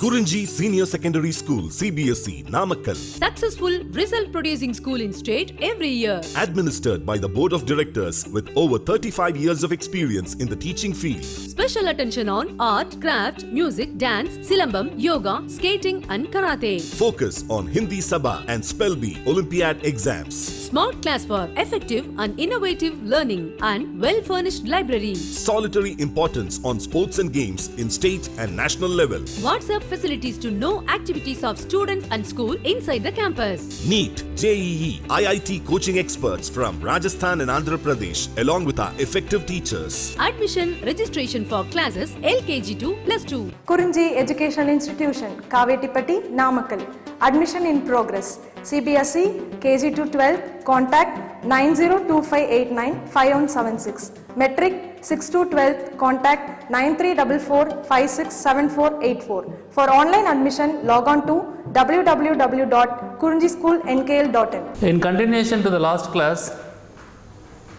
Kurinji Senior Secondary School, CBSE, Namakkal. Successful result producing school in state every year. Administered by the Board of Directors with over 35 years of experience in the teaching field. Special attention on art, craft, music, dance, silambam, yoga, skating and karate. Focus on Hindi Sabha and Spell Bee Olympiad exams. Smart class for effective and innovative learning and well-furnished library. Solitary importance on sports and games in state and national level. WhatsApp facilities to know activities of students and school inside the campus. NEET, JEE, IIT coaching experts from Rajasthan and Andhra Pradesh along with our effective teachers. Admission registration for classes LKG to +2. Kurinji Educational Institution, Kavetipatti, Namakkal. Admission in progress. CBSE, KG to 12, contact 9025895176. Metric 6 to 12, contact 9344567484. For online admission, log on to www.kurinjischoolnkl.in. In continuation to the last class,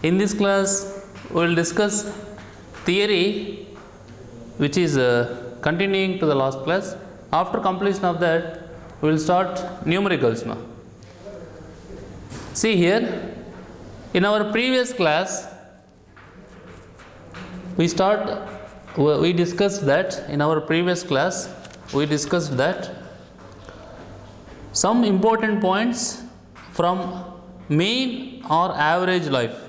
in this class we will discuss theory which is continuing to the last class. After completion of that, we will start numericals. See here, in our previous class, we discussed that some important points from mean or average life.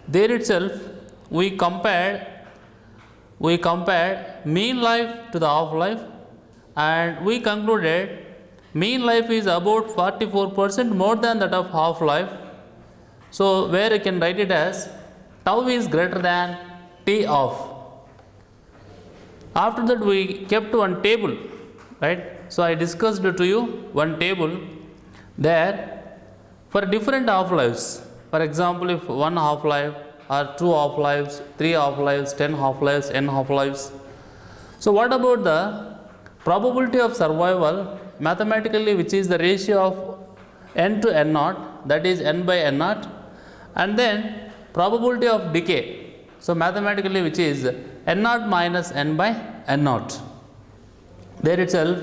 There itself, we compared mean life to the half life, and we concluded mean life is about 44% more than that of half life. So where you can write it as tau is greater than T of. After that we kept one table, right? So I discussed to you one table there for different half lives. For example, if one half life or two half lives, three half lives, 10 half lives, n half lives. So what about the probability of survival mathematically, which is the ratio of n to n naught, that is n by n naught, and then probability of decay. So mathematically, which is n naught minus n by n naught. There itself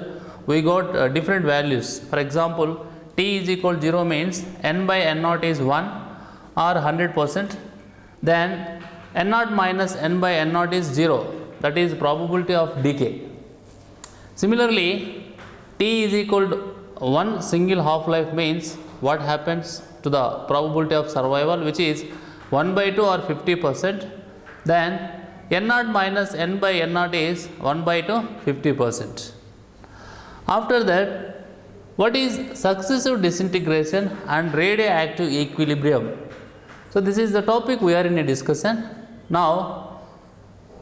we got different values. For example, t is equal to 0 means n by n naught is 1 or 100%. Then n naught minus n by n naught is 0, that is probability of decay. Similarly, t is equal to 1 single half life means what happens to the probability of survival, which is 1 by 2 or 50%. Then n naught minus n by n naught is 1 by 2, 50%. After that, what is successive disintegration and radioactive equilibrium? So this is the topic we are in a discussion. Now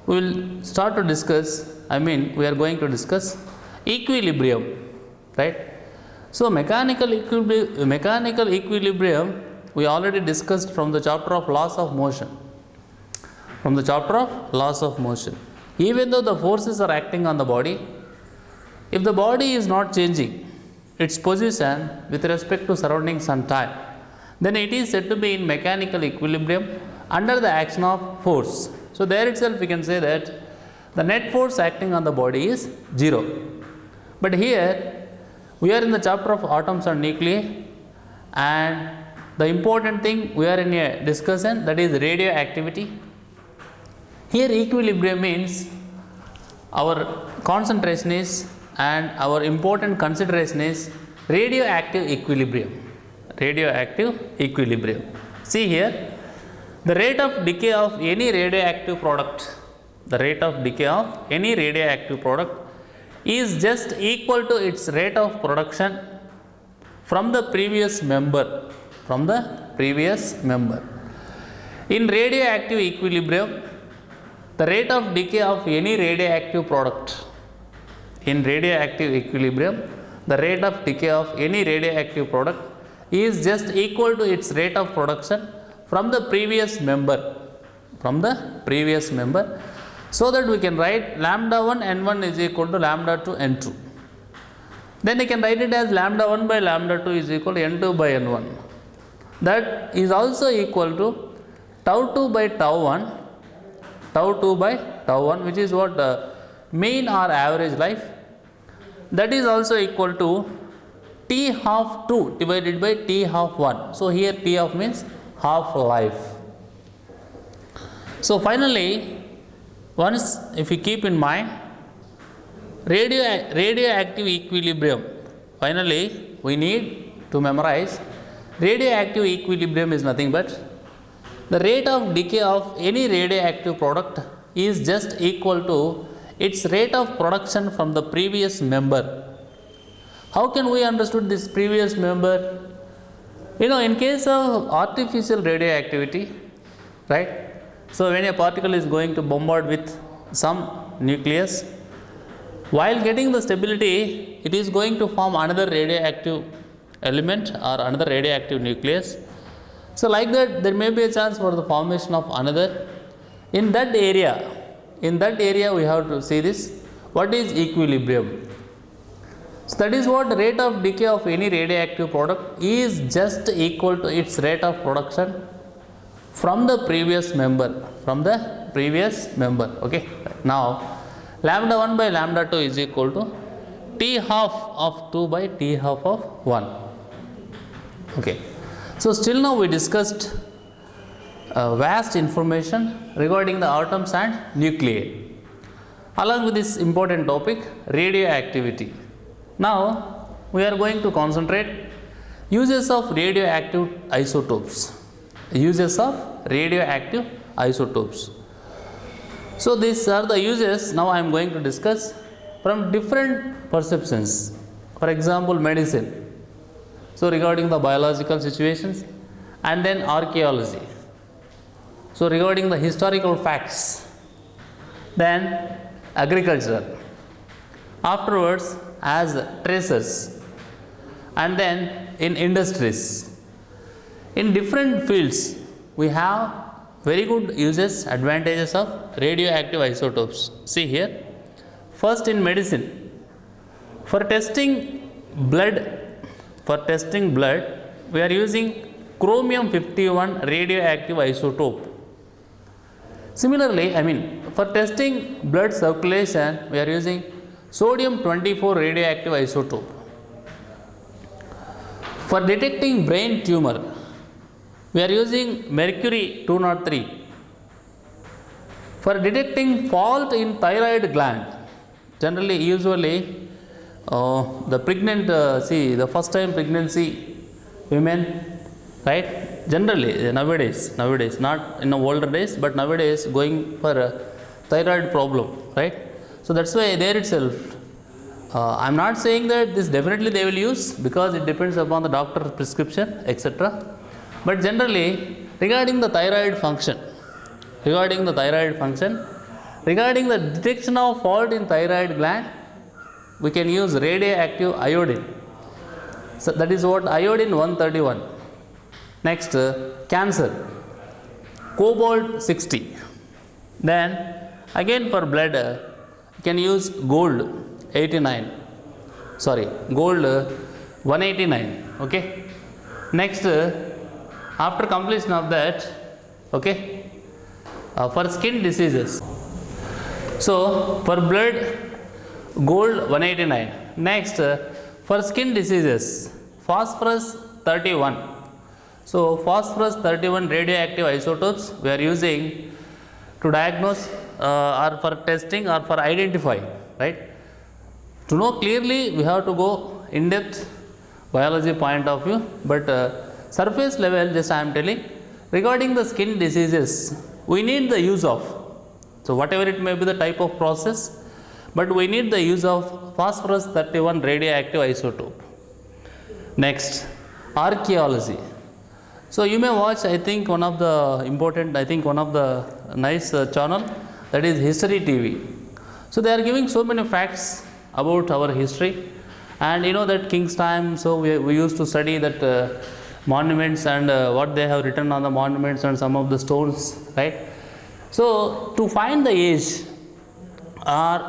we will start to discuss, we are going to discuss equilibrium, right? So mechanical equilibrium we already discussed from the chapter of laws of motion. Even though the forces are acting on the body, if the body is not changing its position with respect to surroundings and time, then it is said to be in mechanical equilibrium under the action of force. So there itself we can say that the net force acting on the body is 0. But here we are in the chapter of atoms and nuclei, and the important thing we are in a discussion, that is radioactivity. Here equilibrium means our concentration is, and our important consideration is radioactive equilibrium. See here, the rate of decay of any radioactive product, is just equal to its rate of production from the previous member. In radioactive equilibrium, the rate of decay of any radioactive product, is just equal to its rate of production from the previous member. So that we can write lambda 1 n1 is equal to lambda 2 n2. Then you can write it as lambda 1 by lambda 2 is equal to n2 by n1. That is also equal to tau 2 by tau 1, which is what mean or average life. that is also equal to T half 2 divided by T half 1. So here T half means half life. So finally, once if you keep in mind radioactive equilibrium, finally we need to memorize radioactive equilibrium is nothing but the rate of decay of any radioactive product is just equal to its rate of production from the previous member. How can we understood this previous member? In case of artificial radioactivity, right? So when a particle is going to bombard with some nucleus, while getting the stability, it is going to form another radioactive element or another radioactive nucleus. So like that, there may be a chance for the formation of another. In that area, we have to see this. What is equilibrium? So that is what the rate of decay of any radioactive product is just equal to its rate of production from the previous member. Okay. Now, lambda 1 by lambda 2 is equal to T half of 2 by T half of 1. Okay. So still now we discussed vast information regarding the atoms and nuclei. Along with this important topic, radioactivity. Now we are going to concentrate uses of radioactive isotopes. So these are the uses now I am going to discuss from different perceptions. For example, medicine. So regarding the biological situations, and then archaeology. So regarding the historical facts, then agriculture. Afterwards, as tracers, and then in industries. In different fields, we have very good uses, advantages of radioactive isotopes. See here, first in medicine, for testing blood, we are using chromium 51 radioactive isotope. Similarly, for testing blood circulation, we are using sodium 24 radioactive isotope. For detecting brain tumor, we are using mercury 203. For detecting fault in thyroid gland, usually the pregnant, the first time pregnancy women, right? Generally, nowadays, not in the older days, but nowadays going for a thyroid problem, right? So that's why there itself, I am not saying that this definitely they will use, because it depends upon the doctor's prescription, etc. But generally, regarding the thyroid function, regarding the detection of fault in thyroid gland, we can use radioactive iodine. So that is what iodine 131. Next, cancer, cobalt 60. Then again for blood, you can use gold 189. Okay. Next, after completion of that, okay, for skin diseases. So for blood, gold 189. Next, for skin diseases, phosphorus 31. So phosphorus 31 radioactive isotopes we are using to diagnose or for testing or for identifying, right? To know clearly, we have to go in depth biology point of view, but surface level, just I am telling, regarding the skin diseases, we need the use of, so whatever it may be the type of process, but we need the use of phosphorus 31 radioactive isotope. Next, archaeology. So you may watch, I think one of the nice channel, that is History TV. So they are giving so many facts about our history, and you know that King's time, so we used to study that monuments and what they have written on the monuments and some of the stones, right? So to find the age or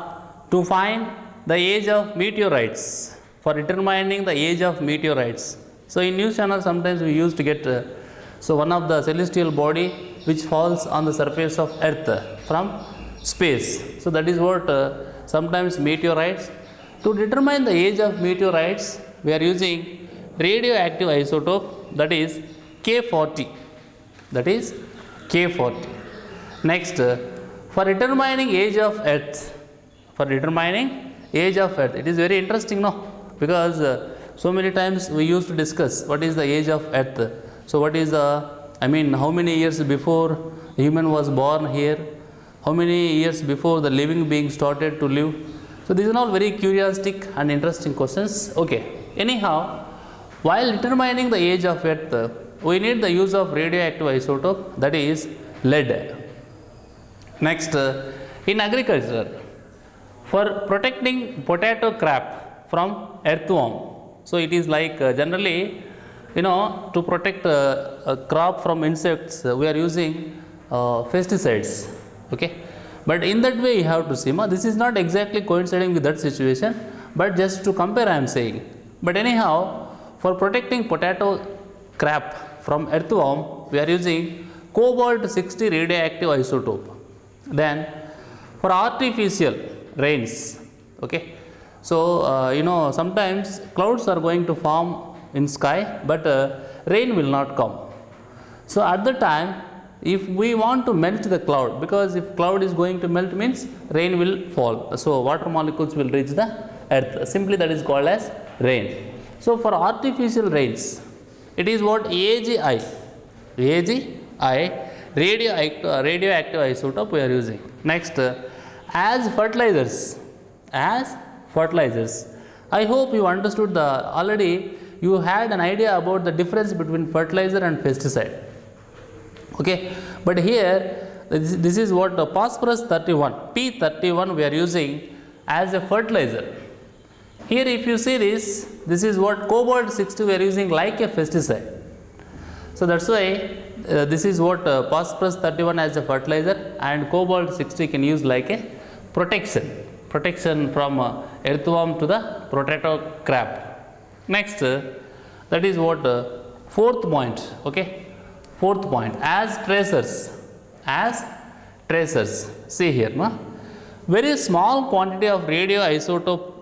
to find the age of meteorites, for determining the age of meteorites. So in news channel sometimes we used to get so one of the celestial body which falls on the surface of earth from space. So that is what sometimes meteorites. To determine the age of meteorites, we are using radioactive isotope, that is K40. That is K40. Next, for determining age of Earth, it is very interesting, no? Because so many times we used to discuss what is the age of Earth. So what is how many years before human was born here? How many years before the living being started to live? So these are all very curiosity and interesting questions. Okay. Anyhow, while determining the age of Earth, we need the use of radioactive isotope, that is lead. Next, in agriculture, for protecting potato crop from earthworm. So it is like generally, to protect a crop from insects, we are using pesticides. Okay, but in that way you have to see, this is not exactly coinciding with that situation, but just to compare I am saying. But anyhow, for protecting potato crop from earthworm, we are using cobalt-60 radioactive isotope. Then for artificial rains, okay, so sometimes clouds are going to form in sky, but rain will not come. So at the time, if we want to melt the cloud, because if cloud is going to melt means rain will fall, so water molecules will reach the earth, simply that is called as rain. So for artificial rains, it is what AGI radioactive isotope we are using. Next, as fertilizers, I hope you understood already you had an idea about the difference between fertilizer and pesticide. Okay, but here this is what phosphorus 31 P31 we are using as a fertilizer. Here if you see this is what cobalt 60 we are using like a pesticide. So that's why this is what phosphorus 31 as a fertilizer, and cobalt 60 can use like a protection from earthworm to the potato crop. Next, that is what fourth point. Okay, fourth point, as tracers. See here, very small quantity of radioisotope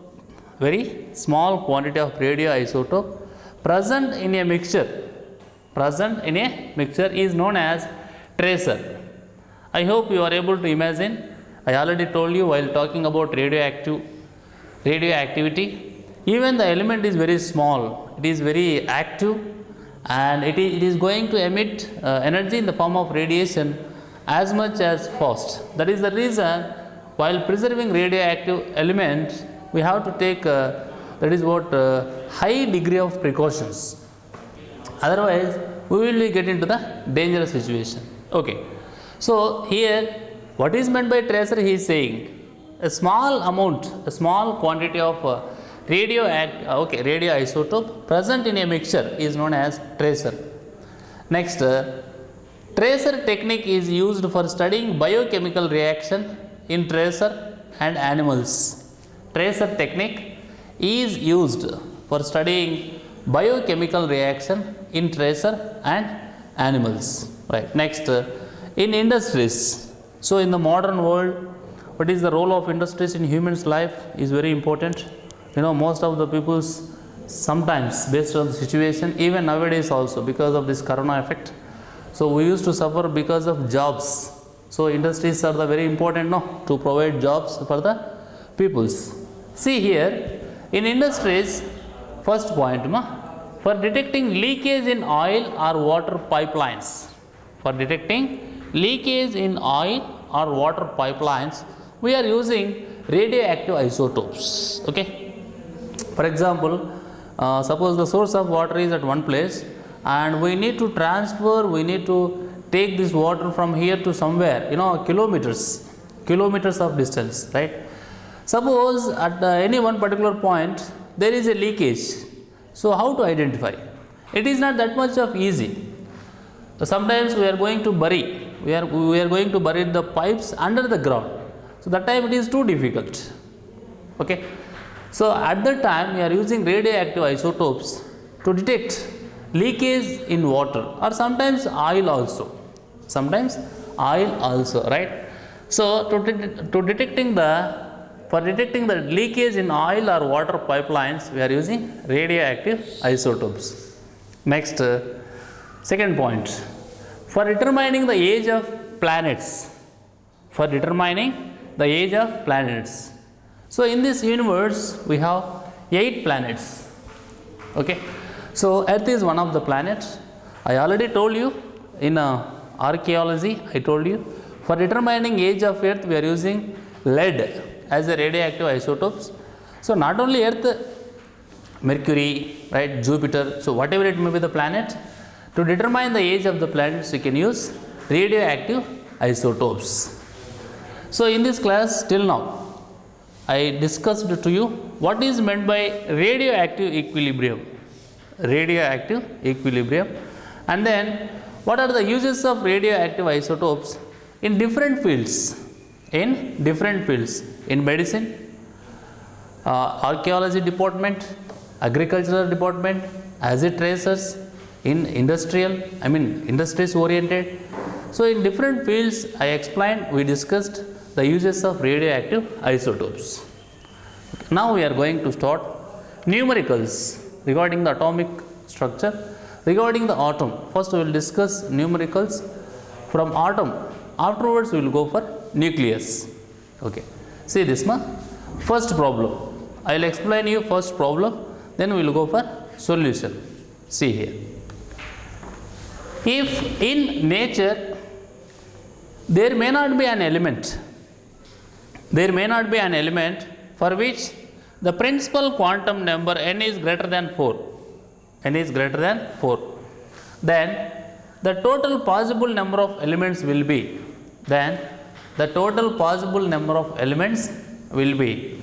present in a mixture is known as tracer. I hope you are able to imagine. I already told you while talking about radioactivity, even the element is very small, it is very active, and it is going to emit energy in the form of radiation as much as fast. That is the reason while preserving radioactive element, we have to take high degree of precautions. Otherwise, we will get into the dangerous situation. Okay. So here, what is meant by tracer? He is saying a small quantity of radioisotope present in a mixture is known as tracer. Next, tracer technique is used for studying biochemical reaction in tracer and animals. Tracer technique is used for studying biochemical reaction in tracer and animals. Right. Next, in industries. So in the modern world, what is the role of industries in humans' life is very important. Most of the people's sometimes based on the situation, even nowadays also because of this corona effect. So we used to suffer because of jobs. So industries are the very important to provide jobs for the peoples. See here, in industries, first point, for detecting leakage in oil or water pipelines. We are using radioactive isotopes. Okay. For example, suppose the source of water is at one place, and we need to take this water from here to somewhere, kilometers of distance, right? Suppose at any one particular point there is a leakage. So how to identify? It is not that much of easy. So sometimes we are going to bury the pipes under the ground. So that time it is too difficult. Okay. So at that time we are using radioactive isotopes to detect leakage in water, or sometimes oil also, right? So to detecting the for detecting the leakage in oil or water pipelines, we are using radioactive isotopes. Next, second point, for determining the age of planets. For determining the age of planets. So, in this universe, we have 8 planets. Okay. So, Earth is one of the planets. I already told you in archaeology, I told you for determining age of Earth, we are using lead as a radioactive isotopes. So, not only Earth, Mercury, right, Jupiter, so whatever it may be the planet, to determine the age of the planets, we can use radioactive isotopes. So, in this class till now, I discussed to you what is meant by radioactive equilibrium, and then what are the uses of radioactive isotopes in different fields, in medicine, archaeology department, agricultural department, acid tracers, in industries oriented. So, in different fields I explained, we discussed the uses of radioactive isotopes. Now, we are going to start numericals regarding the atomic structure, regarding the atom. First, we will discuss numericals from atom. Afterwards, we will go for nucleus. Okay. See this ma. First problem. I will explain you first problem. Then we will go for solution. See here. If in nature there may not be an element for which the principal quantum number n is greater than 4, then the total possible number of elements will be,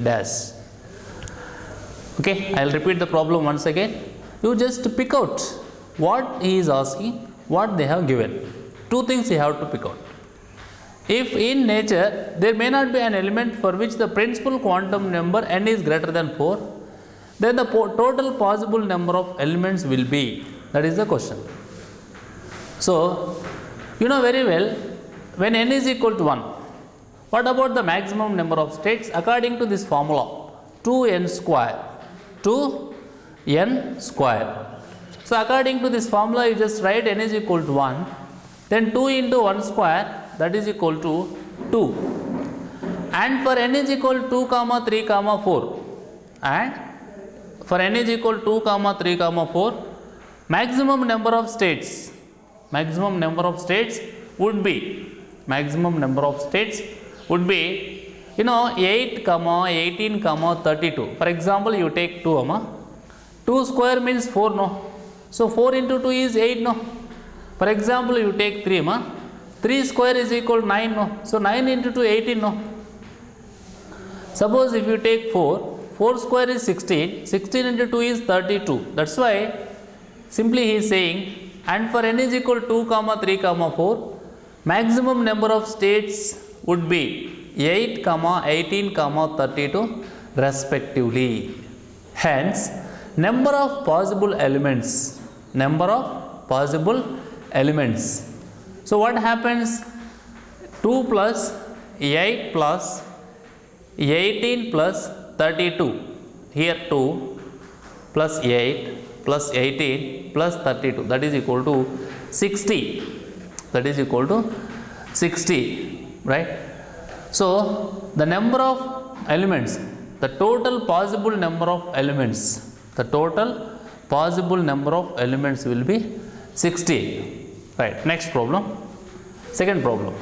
dash. Okay, I will repeat the problem once again. You just pick out what he is asking, what they have given. Two things you have to pick out. If in nature there may not be an element for which the principal quantum number n is greater than 4, then the total possible number of elements will be. That is the question. So, you know very well, when n is equal to 1, what about the maximum number of states? According to this formula, 2n square. So, according to this formula, you just write n is equal to 1, then 2 into 1 square, that is equal to 2. And for n is equal to 2, 3, 4, and for n is equal to 2, 3, 4, maximum number of states would be, 8, 18, 32. For example, you take 2, 2 square means 4, no? So, 4 into 2 is 8, no? For example, you take 3, 3 square is equal to 9, no? So, 9 into 2, 18, no? Suppose if you take 4, 4 square is 16, 16 into 2 is 32. That is why simply he is saying, and for n is equal to 2, 3, 4, maximum number of states would be 8, 18, 32 respectively. Hence, number of possible elements. So, what happens? 2 plus 8 plus 18 plus 32. Here 2 plus 8 plus 18 plus 32. That is equal to 60. Right? So, the number of elements, the total possible number of elements will be 60. Right. Next problem. Second problem.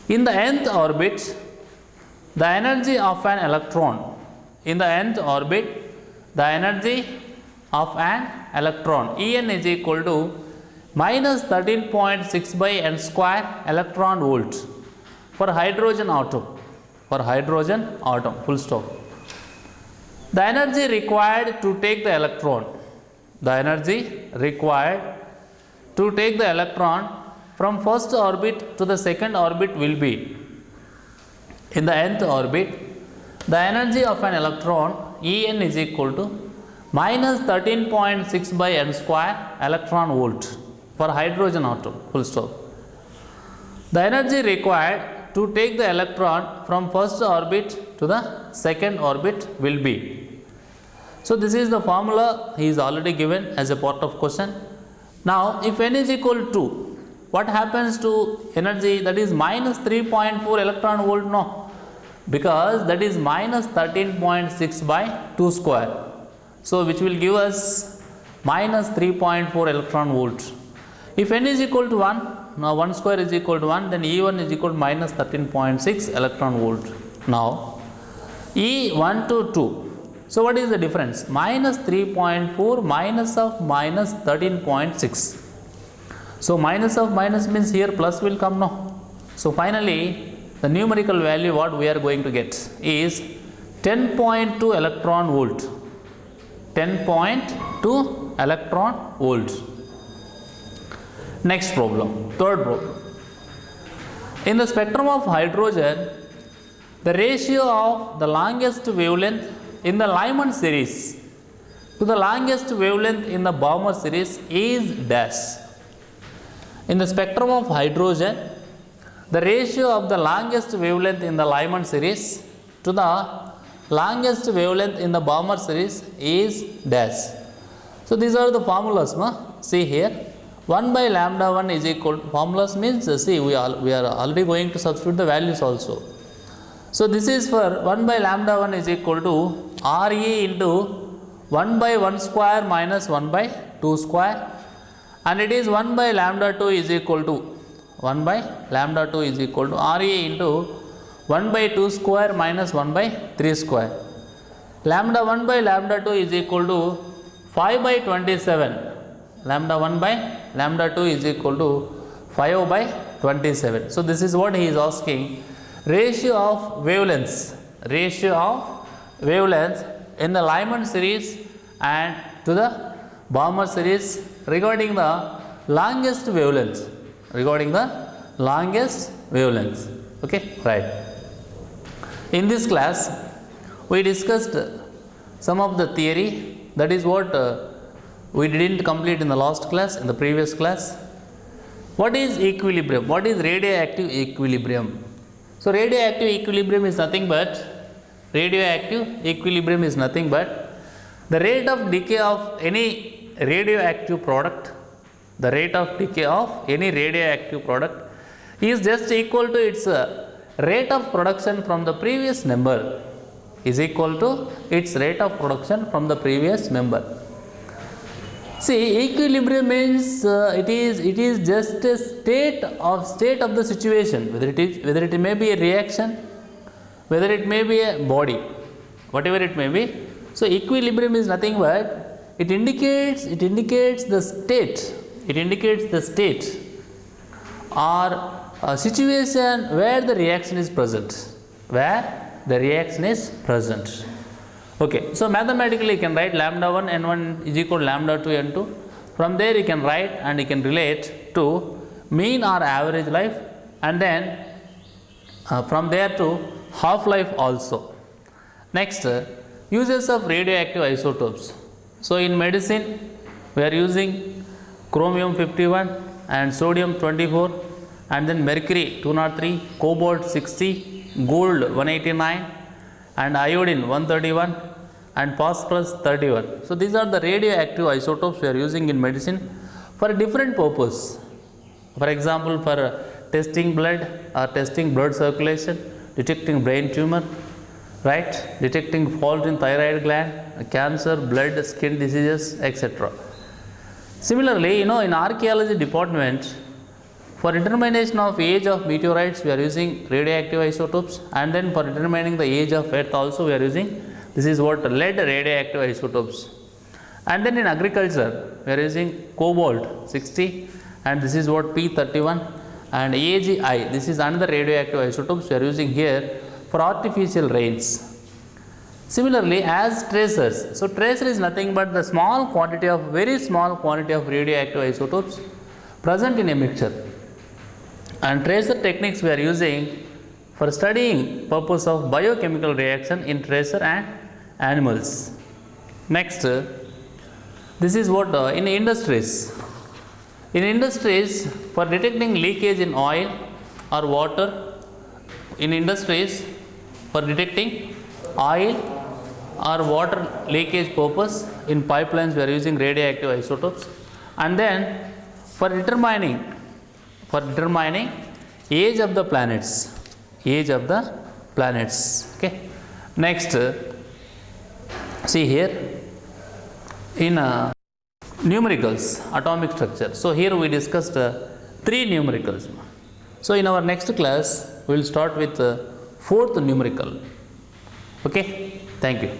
In the nth orbit, the energy of an electron. En is equal to minus 13.6 by n square electron volt for hydrogen atom. Full stop. The energy required to take the electron. From first orbit to the second orbit will be, in the nth orbit, the energy of an electron En is equal to minus 13.6 by n square electron volt for hydrogen atom. Full stop. The energy required to take the electron from first orbit to the second orbit will be. So this is the formula he is already given as a part of question. Now if n is equal to, what happens to energy, that is minus 3.4 electron volt? No, because that is minus 13.6 by 2 square. So which will give us minus 3.4 electron volt. If n is equal to 1, now 1 square is equal to 1, then E1 is equal to minus 13.6 electron volt. Now E1 to 2. So what is the difference? Minus 3.4 minus of minus 13.6. So minus of minus means here plus will come now. So finally the numerical value what we are going to get is 10.2 electron volt. 10.2 electron volt. Next problem, third problem. In the spectrum of hydrogen, the ratio of the longest wavelength in the Lyman series to the longest wavelength in the Balmer series is dash. In the spectrum of hydrogen, the ratio of the longest wavelength in the Lyman series to the longest wavelength in the Balmer series is dash. So these are the formulas. See here, 1 by lambda 1 is equal to, formulas means see we are already going to substitute the values also. So this is for 1 by lambda 1 is equal to Re into 1 by 1 square minus 1 by 2 square, and it is 1 by lambda 2 is equal to 1 by lambda 2 is equal to Re into 1 by 2 square minus 1 by 3 square. Lambda 1 by lambda 2 is equal to 5 by 27. Lambda 1 by lambda 2 is equal to 5 by 27. So this is what he is asking. Ratio of wavelengths in the Lyman series and to the Balmer series regarding the longest wavelength. Okay, right. In this class, we discussed some of the theory. That is what we didn't complete in the last class, in the previous class. What is equilibrium? What is radioactive equilibrium? So radioactive equilibrium is nothing but the rate of decay of any radioactive product. The rate of decay of any radioactive product is just equal to its rate of production from the previous number. Is equal to its rate of production from the previous number. See, equilibrium means it is just a state of the situation, whether it may be a reaction, whether it may be a body, whatever it may be. So equilibrium is nothing but it indicates the state or a situation where the reaction is present. Okay, so mathematically you can write lambda 1 n1 is equal to lambda 2 n2. From there you can write and you can relate to mean or average life, and then from there to half-life also. Next, uses of radioactive isotopes. So in medicine we are using chromium 51 and sodium 24, and then mercury 203, cobalt 60, gold 189, and iodine 131, and phosphorus 31. So these are the radioactive isotopes we are using in medicine for a different purpose. For example, for testing blood or testing blood circulation, detecting brain tumor, right? Detecting fault in thyroid gland, cancer, blood, skin diseases, etc. Similarly, in archaeology department, for determination of age of meteorites, we are using radioactive isotopes, and then for determining the age of Earth also we are using, this is what, lead radioactive isotopes. And then in agriculture, we are using cobalt 60, and this is what P31, and AgI, this is another radioactive isotopes we are using here for artificial rains. Similarly, as tracers, so tracer is nothing but the very small quantity of radioactive isotopes present in a mixture. And tracer techniques we are using for studying purpose of biochemical reaction in tracer and animals. Next, this is what in industries. In industries, for detecting leakage in oil or water, in industries for detecting oil or water leakage purpose in pipelines we are using radioactive isotopes, and then for determining age of the planets, okay. Next, see here in numericals, atomic structure. So here we discussed 3 numericals. So in our next class we will start with 4th numerical. Okay, thank you.